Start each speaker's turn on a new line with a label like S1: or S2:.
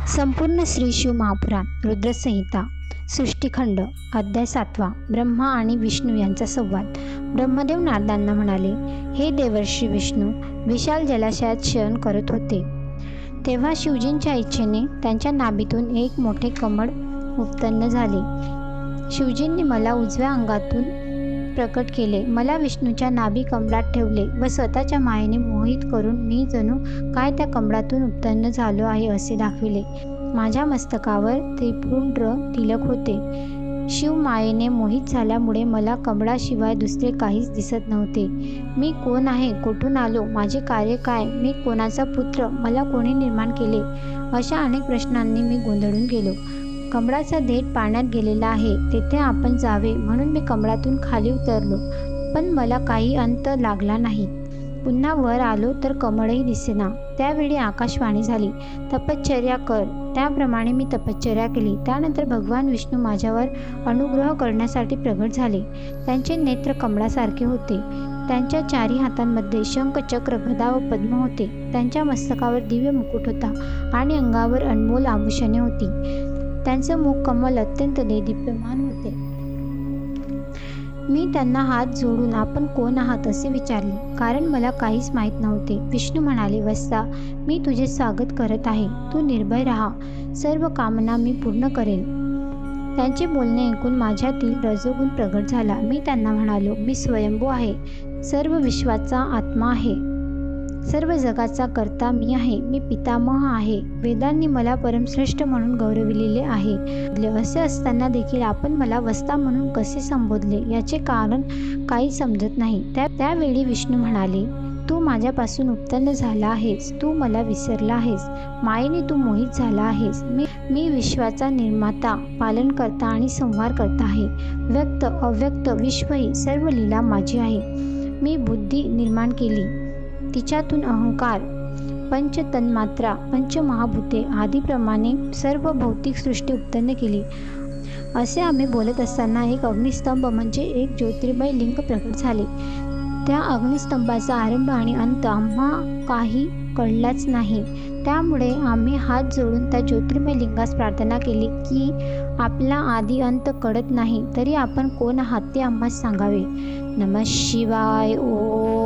S1: संपूर्ण श्री शिव महापुराण रुद्रसंहिता सृष्टिखंड अध्याय 7 ब्रह्मा आणि विष्णू यांचा संवाद. ब्रह्मदेव नारदांना म्हणाले, हे देवर्षी विष्णू विशाल जलाशयात शयन करत होते. तेव्हा शिवजींच्या इच्छेने त्यांच्या नाभीतून एक मोठे कमळ उत्पन्न झाले. शिवजींनी मला उजव्या अंगातून प्रकट केले. मला विष्णूच्या नाभी कमळात ठेवले व स्वतःच्या मायेने मोहित करून मी जणू काय त्या कमळातून उत्पन्न झालो आहे असे दाखविले. माझ्या मस्तकावर त्रिपुंड्र तिलक होते. शिव मायेने मोहित झाल्यामुळे मला कमळाशिवाय दुसरे काहीच दिसत नव्हते. मी कोण आहे, कुठून आलो, माझे कार्य काय, मी कोणाचा पुत्र, मला कोणी निर्माण केले, अशा अनेक प्रश्नांनी मी गोंधळून गेलो. कमळाचा देठ पाण्यात गेलेला आहे, तेथे आपण जावे म्हणून मी कमळातून खाली उतरलो, पण मला काही अंत लागला नाही. पुन्हा वर आलो तर कमळही दिसेना. त्यावेळी आकाशवाणी झाली, तपश्चर्या कर. त्याप्रमाणे मी तपश्चर्या केली. त्यानंतर भगवान विष्णू माझ्यावर अनुग्रह करण्यासाठी प्रगट झाले. त्यांचे नेत्र कमळासारखे होते. त्यांच्या चारी हातांमध्ये शंख, चक्र, गदा व पद्म होते. त्यांच्या मस्तकावर दिव्य मुकुट होता आणि अंगावर अनमोल आभूषणे होती. त्यांचे मुख कमल अत्यंत देदीप्यमान होते. मी त्यांना हात जोडून आपण कोण आहात असे विचारले, कारण मला काहीच माहीत नव्हते. विष्णू म्हणाले, वत्सा, मी तुझे स्वागत करत आहे. तू निर्भय राहा. सर्व कामना मी पूर्ण करेन. त्यांचे बोलणे ऐकून माझ्यातील रजोगुण प्रगट झाला. मी त्यांना म्हणालो, मी स्वयंभू आहे, सर्व विश्वाचा आत्मा आहे, सर्व जगाचा कर्ता मी आहे, मी पितामह आहे. वेदांनी मला परमश्रेष्ठ म्हणून गौरविलेले आहे. असे असताना देखील आपण मला वस्ता म्हणून कसे संबोधले याचे कारण काही समजत नाही. त्यावेळी विष्णू म्हणाले, तू माझ्यापासून उत्पन्न झाला आहेस, तू मला विसरला आहेस, मायेने तू मोहित झाला आहेस. मी विश्वाचा निर्माता, पालनकर्ता आणि संहार करता आहे. व्यक्त अव्यक्त विश्व ही सर्व लीला माझी आहे. मी बुद्धी निर्माण केली, तिच्यातून अहंकार, पंच तन्मात्रा, पंचमहाभूते आदीप्रमाणे सर्व भौतिक सृष्टी उत्पन्न केली. असे आम्ही बोलत असताना एक अग्निस्तंभ म्हणजे एक ज्योतिर्मय लिंग प्रकट झाले. त्या अग्निस्तंभाचा आरंभ आणि अंत आम्हा काही कळलाच नाही. त्यामुळे आम्ही हात जोडून त्या ज्योतिर्मय लिंगास प्रार्थना केली की आपला आदी अंत कळत नाही, तरी आपण कोण आहात ते आम्हास सांगावे. नमः शिवाय. ओम.